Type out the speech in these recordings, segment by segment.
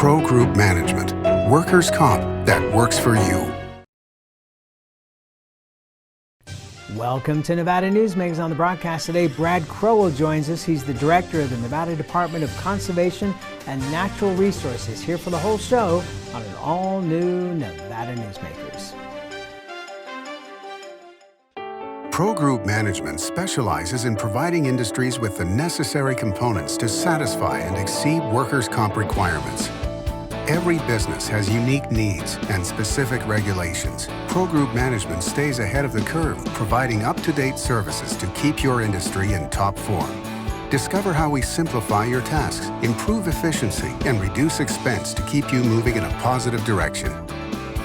Pro Group Management, workers' comp that works for you. Welcome to Nevada Newsmakers. On the broadcast today, Brad Crowell joins us. He's the director of the Nevada Department of Conservation and Natural Resources, here for the whole show on an all-new Nevada Newsmakers. Pro Group Management specializes in providing industries with the necessary components to satisfy and exceed workers' comp requirements. Every business has unique needs and specific regulations. Pro Group Management stays ahead of the curve, providing up-to-date services to keep your industry in top form. Discover how we simplify your tasks, improve efficiency, and reduce expense to keep you moving in a positive direction.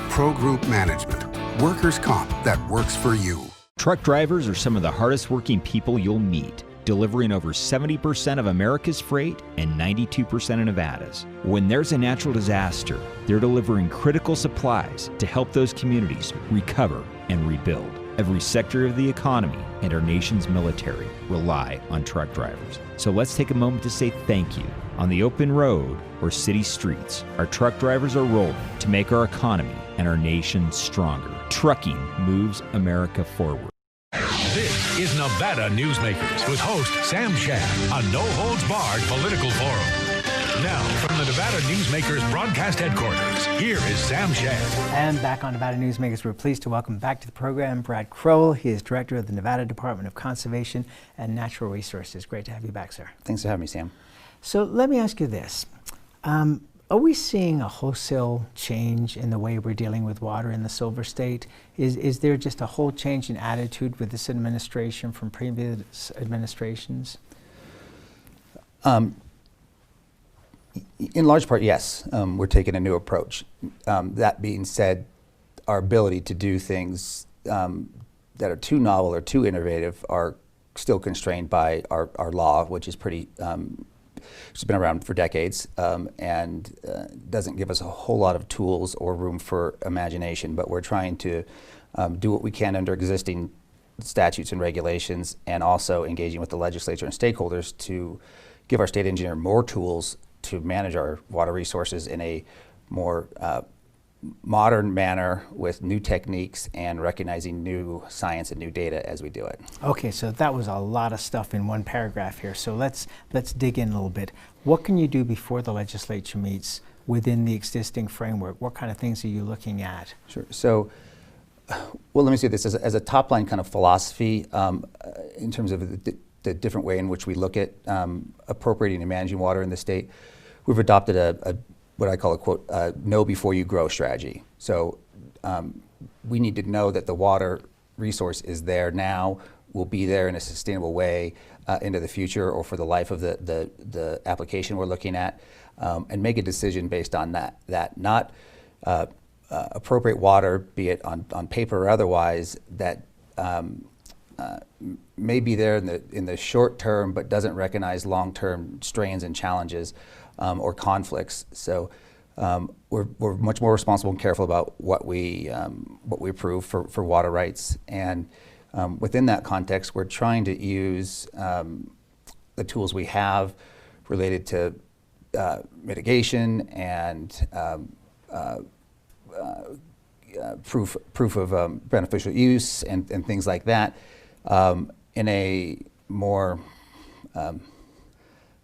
Pro Group Management, workers' comp that works for you. Truck drivers are some of the hardest working people you'll meet, delivering over 70% of America's freight and 92% of Nevada's. When there's a natural disaster, they're delivering critical supplies to help those communities recover and rebuild. Every sector of the economy and our nation's military rely on truck drivers. So let's take a moment to say thank you. On the open road or city streets, our truck drivers are rolling to make our economy and our nation stronger. Trucking moves America forward. This is Nevada Newsmakers with host Sam Shad, a no-holds-barred political forum. Now, from the Nevada Newsmakers broadcast headquarters, here is Sam Shad. And back on Nevada Newsmakers, we're pleased to welcome back to the program Brad Crowell. He is director of the Nevada Department of Conservation and Natural Resources. Great to have you back, sir. Thanks for having me, Sam. So let me ask you this. Are we seeing a wholesale change in the way we're dealing with water in the Silver State? Is there just a whole change in attitude with this administration from previous administrations? In large part, yes. We're taking a new approach. That being said, our ability to do things that are too novel or too innovative are still constrained by our law, which is pretty it's been around for decades and doesn't give us a whole lot of tools or room for imagination, but we're trying to do what we can under existing statutes and regulations, and also engaging with the legislature and stakeholders to give our state engineer more tools to manage our water resources in a more modern manner with new techniques and recognizing new science and new data as we do it. Okay, so that was a lot of stuff in one paragraph here. So let's dig in a little bit. What can you do before the legislature meets within the existing framework? What kind of things are you looking at? Sure. So, well, let me say this as a top line kind of philosophy in terms of the different way in which we look at appropriating and managing water in the state. We've adopted a what I call a quote, know before you grow strategy. So we need to know that the water resource is there now, will be there in a sustainable way into the future or for the life of the application we're looking at, and make a decision based on that not appropriate water, be it on paper or otherwise, that may be there in the short term but doesn't recognize long-term strains and challenges or conflicts. So we're much more responsible and careful about what we approve for water rights, and within that context, we're trying to use the tools we have related to mitigation and proof of beneficial use and things like that in a more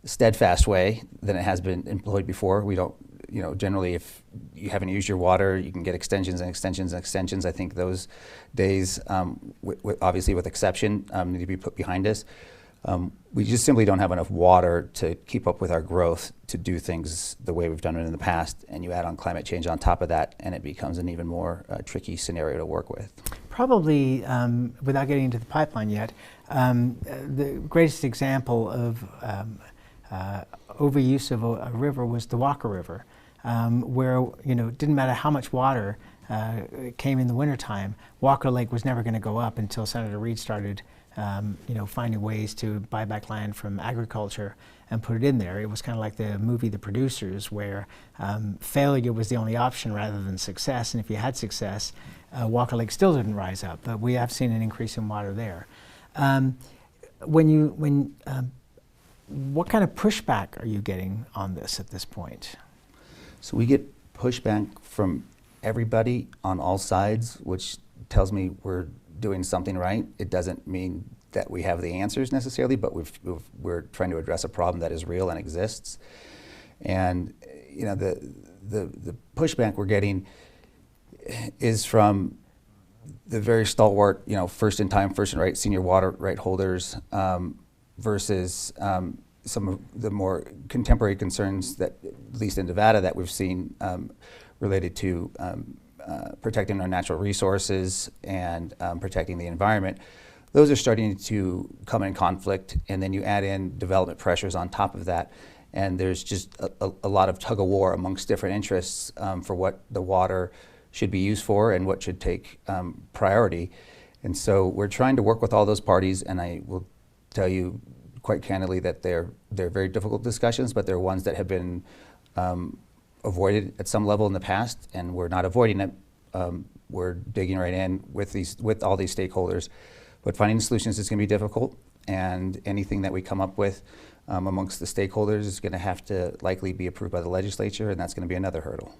steadfast way than it has been employed before. We don't, generally if you haven't used your water, you can get extensions and extensions and extensions. I think those days, obviously with exception, need to be put behind us. We just simply don't have enough water to keep up with our growth to do things the way we've done it in the past. And you add on climate change on top of that, and it becomes an even more tricky scenario to work with. Probably, without getting into the pipeline yet, the greatest example of overuse of a river was the Walker River, where it didn't matter how much water came in the wintertime. Walker Lake was never going to go up until Senator Reid started finding ways to buy back land from agriculture and put it in there. It was kind of like the movie The Producers, where failure was the only option rather than success, and if you had success, Walker Lake still didn't rise up, but we have seen an increase in water there. What kind of pushback are you getting on this at this point? So we get pushback from everybody on all sides, which tells me we're doing something right. It doesn't mean that we have the answers necessarily, but we're trying to address a problem that is real and exists. And you know, the pushback we're getting is from the very stalwart, you know, first in time, first in right, senior water right holders, versus some of the more contemporary concerns that, at least in Nevada, that we've seen related to protecting our natural resources and protecting the environment. Those are starting to come in conflict, and then you add in development pressures on top of that, and there's just a lot of tug of war amongst different interests for what the water should be used for and what should take priority. And so we're trying to work with all those parties, and I will tell you quite candidly that they're very difficult discussions, but they're ones that have been avoided at some level in the past, and we're not avoiding it. We're digging right in with all these stakeholders. But finding solutions is going to be difficult, and anything that we come up with amongst the stakeholders is going to have to likely be approved by the legislature, and that's going to be another hurdle.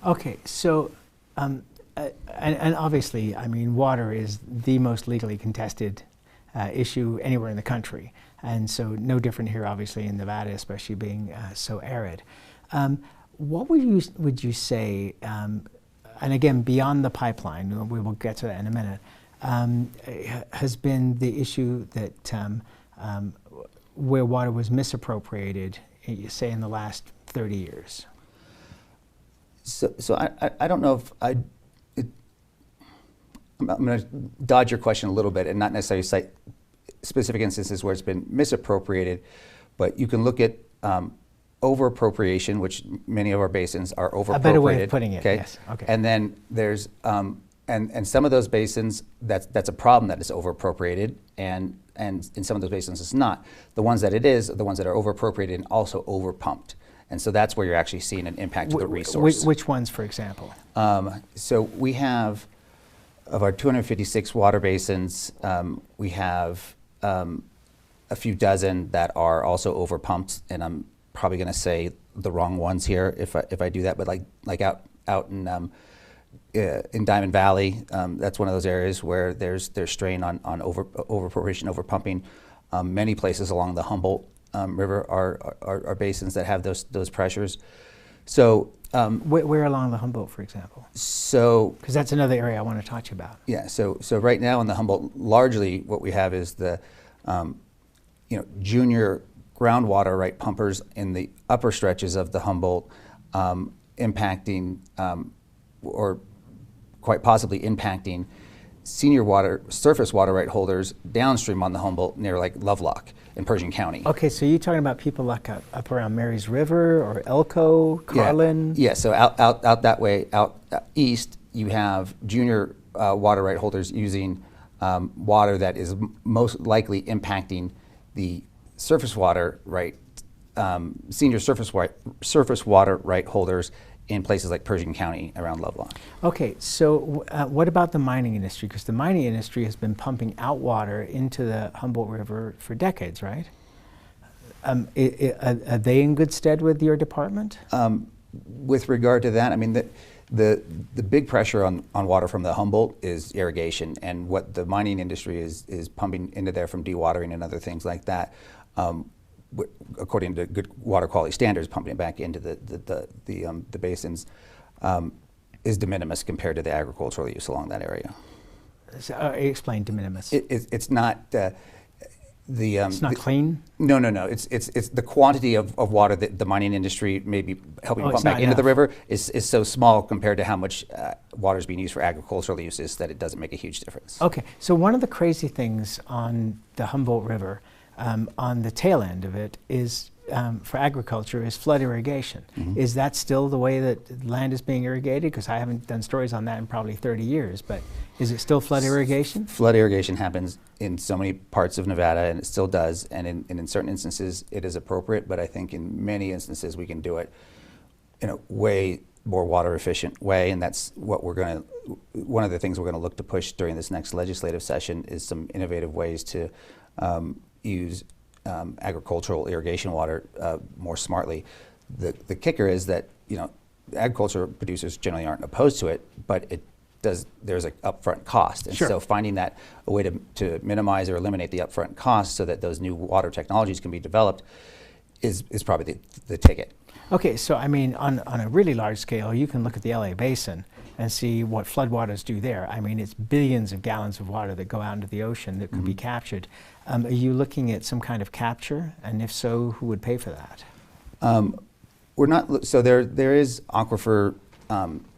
Okay, so, and obviously, I mean, water is the most legally contested issue anywhere in the country, and so no different here, obviously, in Nevada, especially being so arid. What would you say, and again, beyond the pipeline, we will get to that in a minute, has been the issue that where water was misappropriated, say in the last 30 years? So I don't know if I'm going to dodge your question a little bit and not necessarily cite specific instances where it's been misappropriated, but you can look at over-appropriation, which many of our basins are over-appropriated. A better way of putting it, okay? Yes. Okay. And then there's, and some of those basins, that's a problem that is over-appropriated, and in some of those basins it's not. The ones that it is are the ones that are over-appropriated and also over-pumped. And so that's where you're actually seeing an impact to the resource. Which ones, for example? So we have, of our 256 water basins, we have a few dozen that are also over-pumped, and I'm probably going to say the wrong ones here if I do that, but like out in Diamond Valley, that's one of those areas where there's strain on over-appropriation, over-pumping. Many places along the Humboldt River are basins that have those pressures. So where along the Humboldt, for example? So because that's another area I want to talk to you about. Yeah. So right now in the Humboldt, largely what we have is the junior groundwater right pumpers in the upper stretches of the Humboldt, impacting or quite possibly impacting senior water, surface water right holders downstream on the Humboldt near like Lovelock in Pershing County. Okay, so you're talking about people like up around Marys River or Elko, Carlin? Yeah, so out that way, out east, you have junior water right holders using water that is most likely impacting the surface water right, senior surface water right holders in places like Pershing County around Lovelock. Okay, so what about the mining industry? Because the mining industry has been pumping out water into the Humboldt River for decades, right? Are they in good stead with your department? With regard to that, I mean, the big pressure on water from the Humboldt is irrigation, and what the mining industry is pumping into there from dewatering and other things like that, according to good water quality standards, pumping it back into the basins is de minimis compared to the agricultural use along that area. So, explain de minimis. It's not it's not clean? No. It's the quantity of water that the mining industry may be helping pump back into the river is so small compared to how much water is being used for agricultural uses that it doesn't make a huge difference. Okay, so one of the crazy things on the Humboldt River, on the tail end of it, is for agriculture is flood irrigation. Mm-hmm. Is that still the way that land is being irrigated? Because I haven't done stories on that in probably 30 years, but is it still flood irrigation? Flood irrigation happens in so many parts of Nevada, and it still does, and in certain instances it is appropriate, but I think in many instances we can do it in a way more water efficient way, and that's what one of the things we're going to look to push during this next legislative session is some innovative ways to use agricultural irrigation water more smartly. The kicker is that agriculture producers generally aren't opposed to it, but there's an upfront cost. And Sure. so finding that a way to minimize or eliminate the upfront cost so that those new water technologies can be developed is probably the ticket. Okay, so I mean, on a really large scale, you can look at the LA Basin and see what floodwaters do there. I mean, it's billions of gallons of water that go out into the ocean that could be captured. Are you looking at some kind of capture? And if so, who would pay for that? We're not, so there is aquifer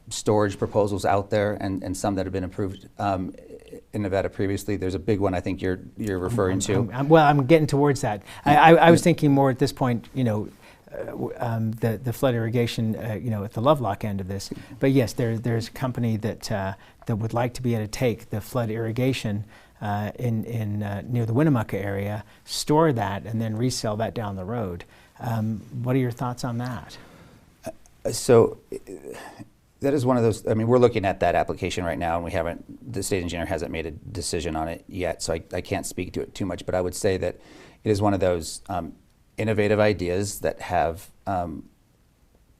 storage proposals out there and some that have been approved in Nevada previously. There's a big one I think you're referring to. I'm getting towards that. I was thinking more at this point, you know, the flood irrigation, you know, at the Lovelock end of this. But yes, there's a company that would like to be able to take the flood irrigation in near the Winnemucca area, store that, and then resell that down the road. What are your thoughts on that? So that is one of those. I mean, we're looking at that application right now, and the state engineer hasn't made a decision on it yet, so I can't speak to it too much. But I would say that it is one of those innovative ideas that have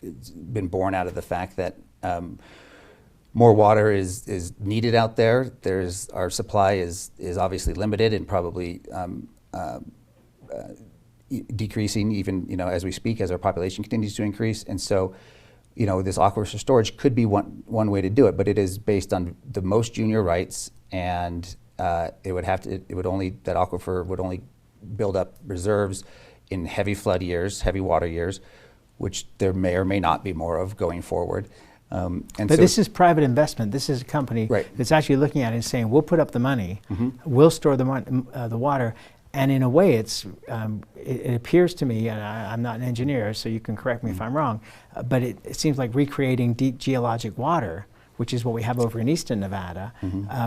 been born out of the fact that more water is needed out there. Our supply is obviously limited and probably decreasing even, you know, as we speak, as our population continues to increase. And so, you know, this aquifer storage could be one way to do it, but it is based on the most junior rights, and that aquifer would only build up reserves in heavy flood years, heavy water years, which there may or may not be more of going forward. But this is private investment. This is a company right. that's actually looking at it and saying, we'll put up the money, we'll store the water, and in a way it appears to me, and I'm not an engineer, so you can correct me if I'm wrong, but it seems like recreating deep geologic water, which is what we have over in eastern Nevada,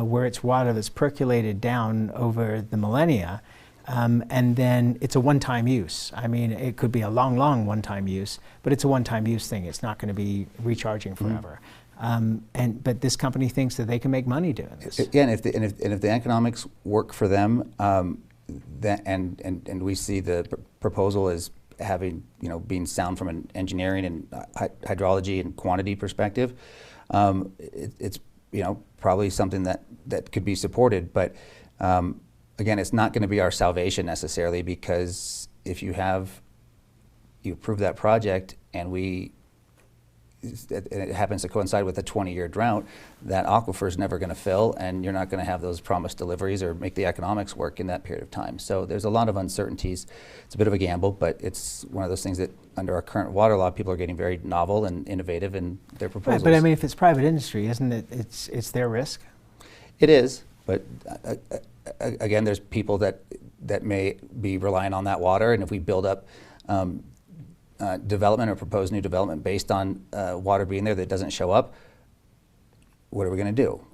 where it's water that's percolated down over the millennia, and then it's a one-time use. I mean, it could be a long, long one-time use, but it's a one-time use thing. It's not going to be recharging forever. But this company thinks that they can make money doing this. Yeah, and if the economics work for them, and we see the proposal as having, you know, being sound from an engineering and hydrology and quantity perspective, it's, you know, probably something that could be supported. But again, it's not going to be our salvation necessarily, because if you approve that project and it happens to coincide with a 20-year drought, that aquifer is never going to fill, and you're not going to have those promised deliveries or make the economics work in that period of time. So there's a lot of uncertainties. It's a bit of a gamble, but it's one of those things that under our current water law, people are getting very novel and innovative in their proposals. Right, but I mean, if it's private industry, isn't it? It's their risk. It is, but again, there's people that may be relying on that water, and if we build up development or propose new development based on water being there that doesn't show up, what are we going to do?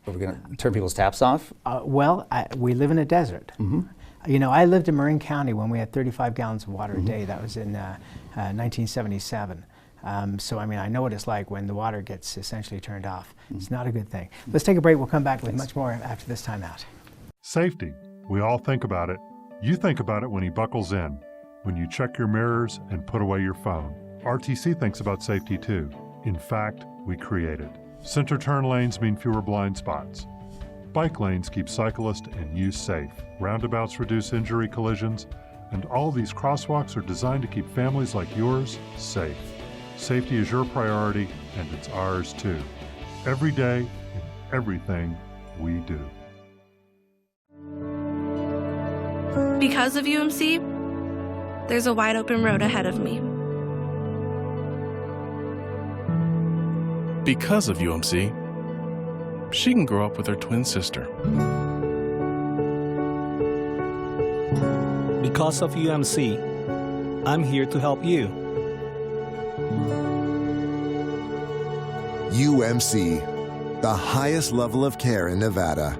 Are we going to turn people's taps off? We live in a desert. You know, I lived in Marin County when we had 35 gallons of water a day. That was in 1977. So, I mean, I know what it's like when the water gets essentially turned off. It's not a good thing. Let's take a break. We'll come back with much more after this time out. Safety. We all think about it. You think about it when he buckles in, when you check your mirrors and put away your phone. RTC thinks about safety too. In fact, we create it. Center turn lanes mean fewer blind spots. Bike lanes keep cyclists and you safe. Roundabouts reduce injury collisions, and all these crosswalks are designed to keep families like yours safe. Safety is your priority, and it's ours too. Every day, in everything we do. Because of UMC, there's a wide open road ahead of me. Because of UMC, she can grow up with her twin sister. Because of UMC, I'm here to help you. UMC, the highest level of care in Nevada.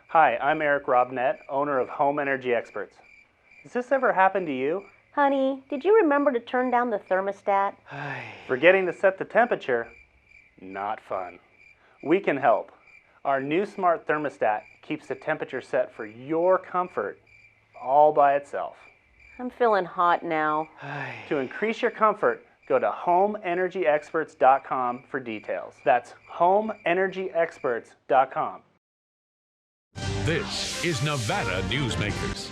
Hi, I'm Eric Robnett, owner of Home Energy Experts. Has this ever happened to you? Honey, did you remember to turn down the thermostat? Forgetting to set the temperature? Not fun. We can help. Our new smart thermostat keeps the temperature set for your comfort all by itself. I'm feeling hot now. To increase your comfort, Go to homeenergyexperts.com for details. That's homeenergyexperts.com. This is Nevada Newsmakers.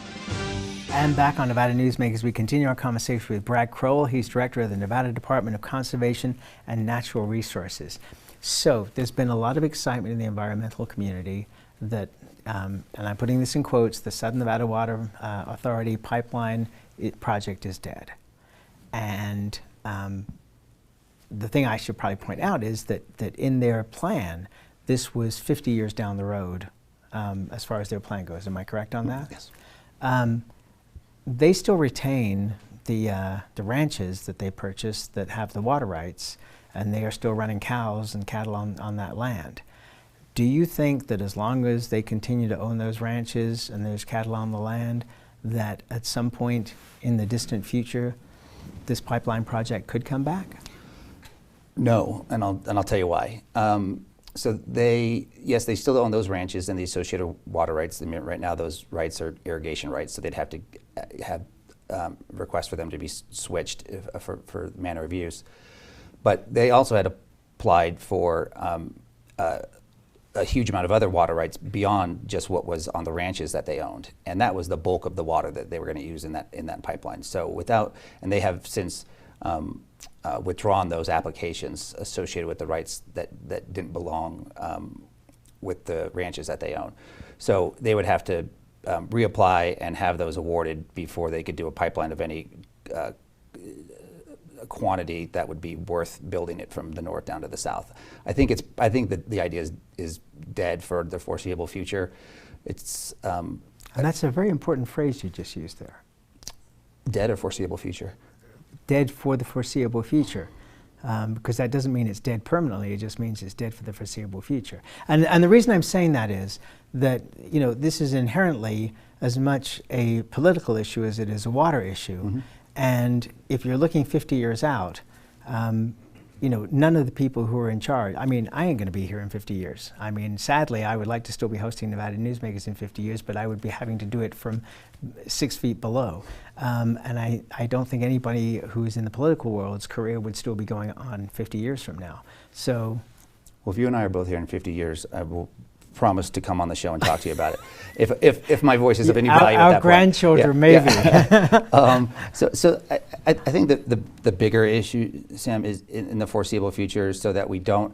And back on Nevada Newsmakers, we continue our conversation with Brad Crowell. He's director of the Nevada Department of Conservation and Natural Resources. So there's been a lot of excitement in the environmental community that, and I'm putting this in quotes, the Southern Nevada Water Authority pipeline project is dead. And the thing I should probably point out is that in their plan, this was 50 years down the road as far as their plan goes. Am I correct on that? Yes. They still retain the ranches that they purchased that have the water rights, and they are still running cows and cattle on that land. Do you think that as long as they continue to own those ranches and there's cattle on the land, that at some point in the distant future, this pipeline project could come back? No, and I'll tell you why. So they still own those ranches and the associated water rights. I mean, right now those rights are irrigation rights, so they'd have to have requests for them to be switched for manner of use. But they also had applied for a huge amount of other water rights beyond just what was on the ranches that they owned, and that was the bulk of the water that they were going to use in that pipeline. So and they have since withdrawn those applications associated with the rights that didn't belong with the ranches that they own. So they would have to reapply and have those awarded before they could do a pipeline of any quantity that would be worth building it from the north down to the south. I think that the idea is dead for the foreseeable future. It's and that's a very important phrase you just used there. Dead or foreseeable future? Dead for the foreseeable future, because that doesn't mean it's dead permanently. It just means it's dead for the foreseeable future. And the reason I'm saying that is that this is inherently as much a political issue as it is a water issue. Mm-hmm. And if you're looking 50 years out, none of the people who are in charge, I mean, I ain't going to be here in 50 years. I mean, sadly, I would like to still be hosting Nevada Newsmakers in 50 years, but I would be having to do it from 6 feet below. And I don't think anybody who is in the political world's career would still be going on 50 years from now. So, well, if you and I are both here in 50 years, I will promise to come on the show and talk to you about it. If my voice is of any value at that point. Our grandchildren, maybe. Yeah. So I think that the bigger issue, Sam, is in the foreseeable future, so that we don't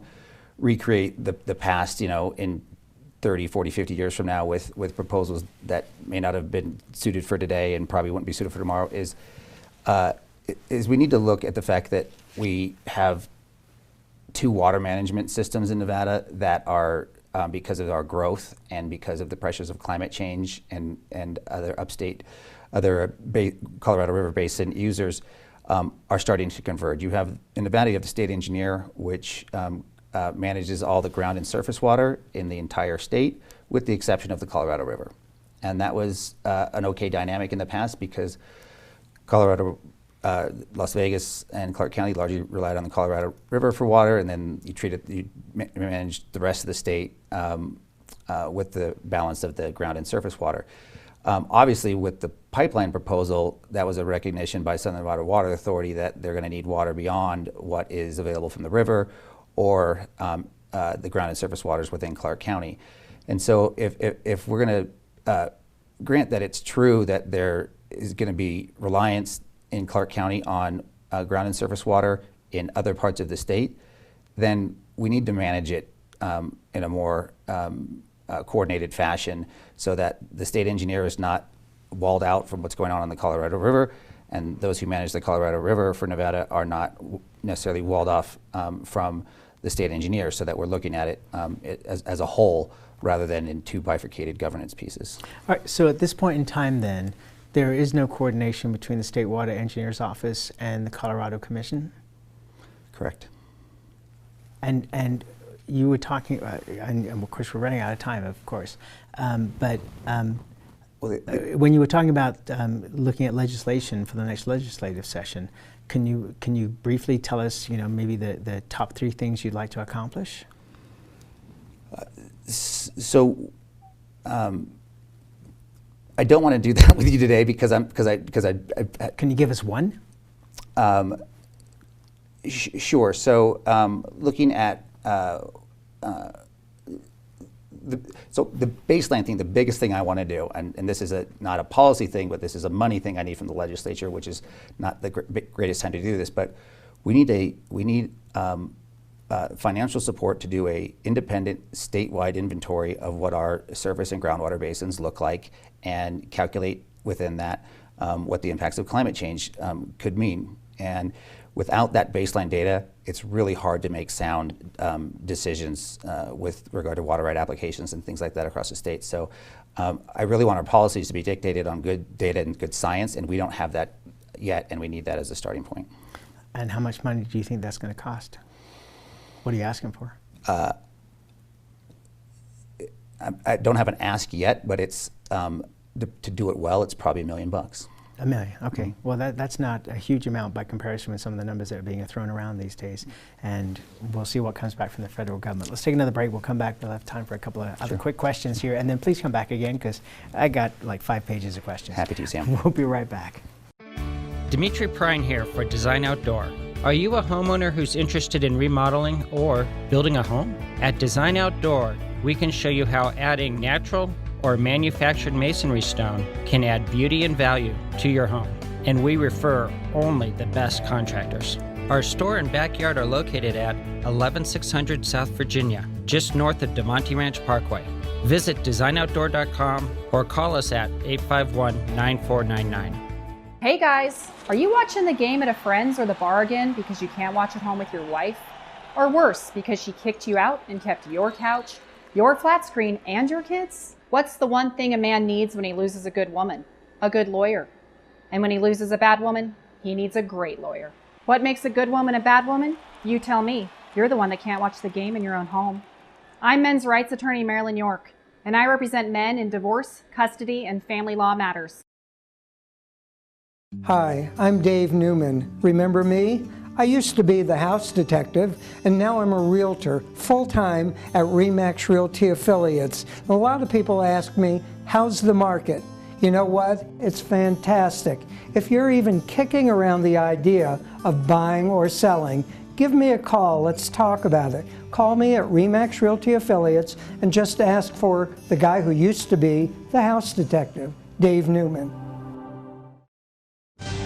recreate the past, in 30, 40, 50 years from now with proposals that may not have been suited for today and probably wouldn't be suited for tomorrow, is we need to look at the fact that we have 2 water management systems in Nevada that are because of our growth and because of the pressures of climate change and other Colorado River Basin users are starting to converge. In Nevada, you have the state engineer, which manages all the ground and surface water in the entire state, with the exception of the Colorado River. And that was an okay dynamic in the past because Colorado, Las Vegas and Clark County largely relied on the Colorado River for water, and then you managed the rest of the state with the balance of the ground and surface water. Obviously, with the pipeline proposal, that was a recognition by Southern Nevada Water Authority that they're going to need water beyond what is available from the river or the ground and surface waters within Clark County. And so if we're going to grant that it's true that there is going to be reliance in Clark County on ground and surface water in other parts of the state, then we need to manage it in a more coordinated fashion so that the state engineer is not walled out from what's going on the Colorado River, and those who manage the Colorado River for Nevada are not necessarily walled off from the state engineer, so that we're looking at it as a whole rather than in 2 bifurcated governance pieces. All right, so at this point in time then, there is no coordination between the State Water Engineer's Office and the Colorado Commission? Correct. And you were talking, and of course we're running out of time, of course, but when you were talking about looking at legislation for the next legislative session, can you briefly tell us, maybe the top 3 things you'd like to accomplish? I don't want to do that with you today because I Can you give us one? Sure. So looking at the baseline thing, the biggest thing I want to do, and this is not a policy thing, but this is a money thing I need from the legislature, which is not the greatest time to do this, but we need financial support to do a independent statewide inventory of what our surface and groundwater basins look like, and calculate within that what the impacts of climate change could mean. And without that baseline data, it's really hard to make sound decisions with regard to water right applications and things like that across the state. So I really want our policies to be dictated on good data and good science, and we don't have that yet, and we need that as a starting point. And how much money do you think that's going to cost? What are you asking for? I don't have an ask yet, but it's to do it well, it's probably $1 million. $1 million, okay. Mm-hmm. Well, that's not a huge amount by comparison with some of the numbers that are being thrown around these days. And we'll see what comes back from the federal government. Let's take another break. We'll come back. We'll have time for a couple of other quick questions here. And then please come back again, because I got like 5 pages of questions. Happy to, Sam. We'll be right back. Dimitri Prine here for Design Outdoor. Are you a homeowner who's interested in remodeling or building a home? At Design Outdoor, we can show you how adding natural or manufactured masonry stone can add beauty and value to your home. And we refer only the best contractors. Our store and backyard are located at 11600 South Virginia, just north of DeMonte Ranch Parkway. Visit designoutdoor.com or call us at 851-9499. Hey guys, are you watching the game at a friend's or the bar again because you can't watch at home with your wife? Or worse, because she kicked you out and kept your couch, your flat screen, and your kids? What's the one thing a man needs when he loses a good woman? A good lawyer. And when he loses a bad woman, he needs a great lawyer. What makes a good woman a bad woman? You tell me. You're the one that can't watch the game in your own home. I'm men's rights attorney Marilyn York, and I represent men in divorce, custody, and family law matters. Hi, I'm Dave Newman. Remember me? I used to be the house detective, and now I'm a realtor, full-time at RE/MAX Realty Affiliates. And a lot of people ask me, how's the market? You know what? It's fantastic. If you're even kicking around the idea of buying or selling, give me a call. Let's talk about it. Call me at RE/MAX Realty Affiliates and just ask for the guy who used to be the house detective, Dave Newman.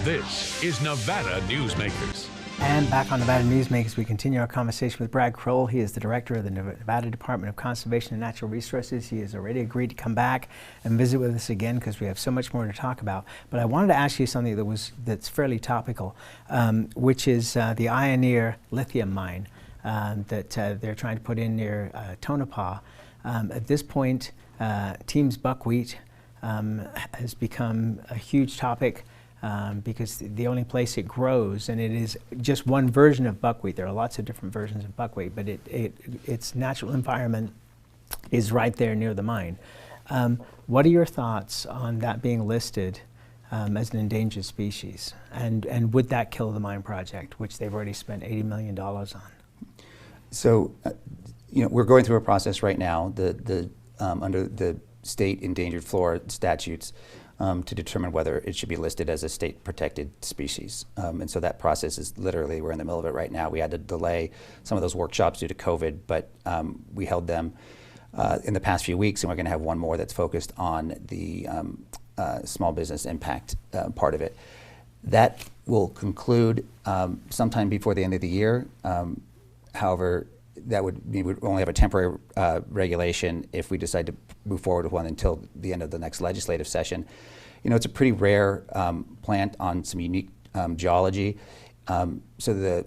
This is Nevada Newsmakers. And back on Nevada Newsmakers, we continue our conversation with Brad Crowell. He is the director of the Nevada Department of Conservation and Natural Resources. He has already agreed to come back and visit with us again because we have so much more to talk about. But I wanted to ask you something that's fairly topical, which is the Ioneer lithium mine that they're trying to put in near Tonopah. At this point, Team's buckwheat has become a huge topic. Because the only place it grows, and it is just one version of buckwheat. There are lots of different versions of buckwheat, but its natural environment is right there near the mine. What are your thoughts on that being listed as an endangered species? And would that kill the mine project, which they've already spent $80 million on? So, we're going through a process right now under the state endangered flora statutes. To determine whether it should be listed as a state protected species. And so that process is literally, we're in the middle of it right now. We had to delay some of those workshops due to COVID, but we held them in the past few weeks, and we're gonna have one more that's focused on the small business impact part of it. That will conclude sometime before the end of the year. However, that would mean we'd only have a temporary regulation if we decide to move forward with one until the end of the next legislative session. It's a pretty rare plant on some unique geology. So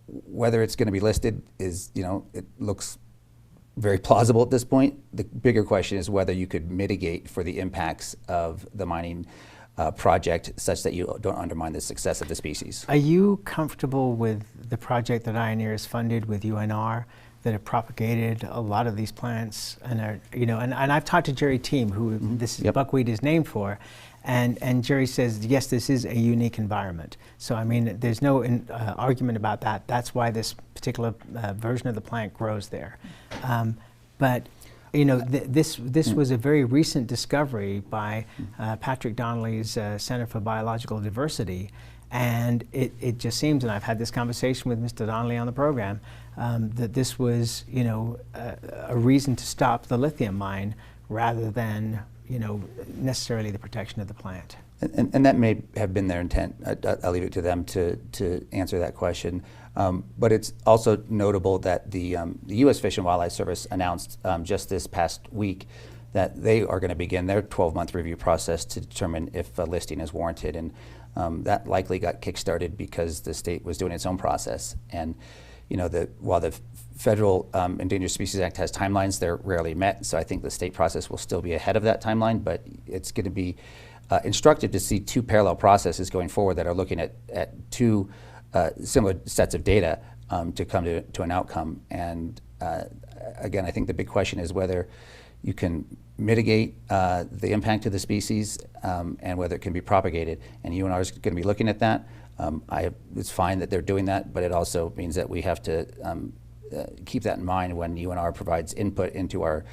whether it's going to be listed is, it looks very plausible at this point. The bigger question is whether you could mitigate for the impacts of the mining project such that you don't undermine the success of the species. Are you comfortable with the project that Ioneer has funded with UNR that have propagated a lot of these plants and are, and I've talked to Jerry Team, who this buckwheat is named for, and Jerry says, yes, this is a unique environment. So I mean, there's no argument about that. That's why this particular version of the plant grows there. But this was a very recent discovery by Patrick Donnelly's Center for Biological Diversity, And it just seems, and I've had this conversation with Mr. Donnelly on the program, that this was, you know, a reason to stop the lithium mine rather than, you know, necessarily the protection of the plant. And that may have been their intent. I'll leave it to them to answer that question. But it's also notable that the U.S. Fish and Wildlife Service announced just this past week that they are going to begin their 12-month review process to determine if a listing is warranted. And that likely got kickstarted because the state was doing its own process. And you know, while the Federal Endangered Species Act has timelines, they're rarely met. So I think the state process will still be ahead of that timeline, but it's going to be instructive to see two parallel processes going forward that are looking at two similar sets of data to come to an outcome. And again, I think the big question is whether you can mitigate the impact to the species and whether it can be propagated. And UNR is going to be looking at that. It's fine that they're doing that, but it also means that we have to keep that in mind when UNR provides input into our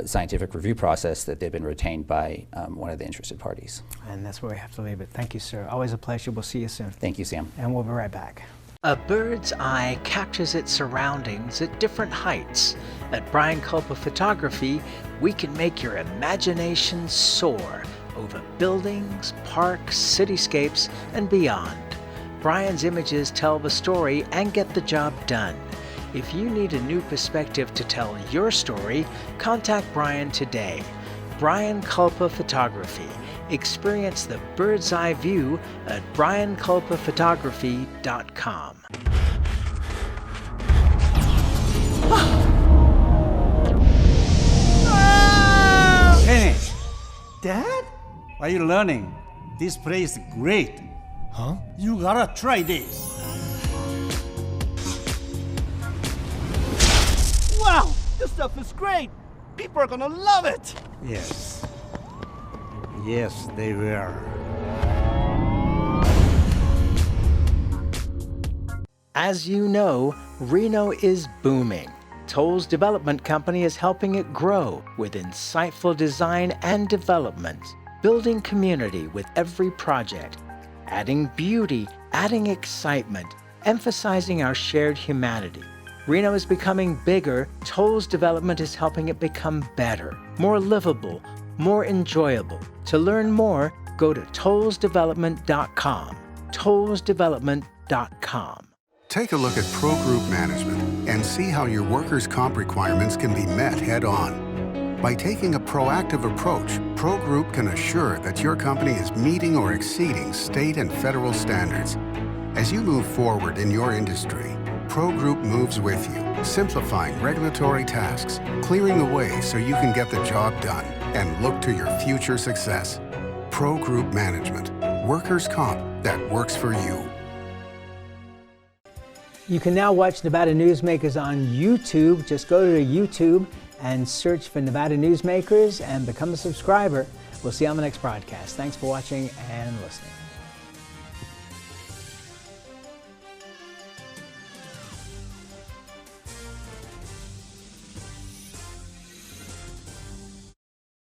scientific review process that they've been retained by one of the interested parties. And that's where we have to leave it. Thank you, sir. Always a pleasure. We'll see you soon. Thank you, Sam. And we'll be right back. A bird's eye captures its surroundings at different heights. At Brian Culpa Photography, we can make your imagination soar over buildings, parks, cityscapes, and beyond. Brian's images tell the story and get the job done. If you need a new perspective to tell your story, contact Brian today. Brian Culpa Photography. Experience the bird's eye view at brianculpaphotography.com. Kenny! Dad? What are you learning? This place is great. Huh? You gotta try this. Wow! This stuff is great! People are gonna love it! Yes. Yes, they will. As you know, Reno is booming. Toll's development company is helping it grow with insightful design and development, building community with every project, adding beauty, adding excitement, emphasizing our shared humanity. Reno is becoming bigger. Toll's development is helping it become better, more livable, more enjoyable. To learn more, go to tollsdevelopment.com. tollsdevelopment.com. Take a look at Pro Group Management and see how your workers' comp requirements can be met head-on. By taking a proactive approach, Pro Group can assure that your company is meeting or exceeding state and federal standards. As you move forward in your industry, Pro Group moves with you, simplifying regulatory tasks, clearing the way so you can get the job done and look to your future success. Pro Group Management, workers' comp that works for you. You can now watch Nevada Newsmakers on YouTube. Just go to YouTube and search for Nevada Newsmakers and become a subscriber. We'll see you on the next broadcast. Thanks for watching and listening.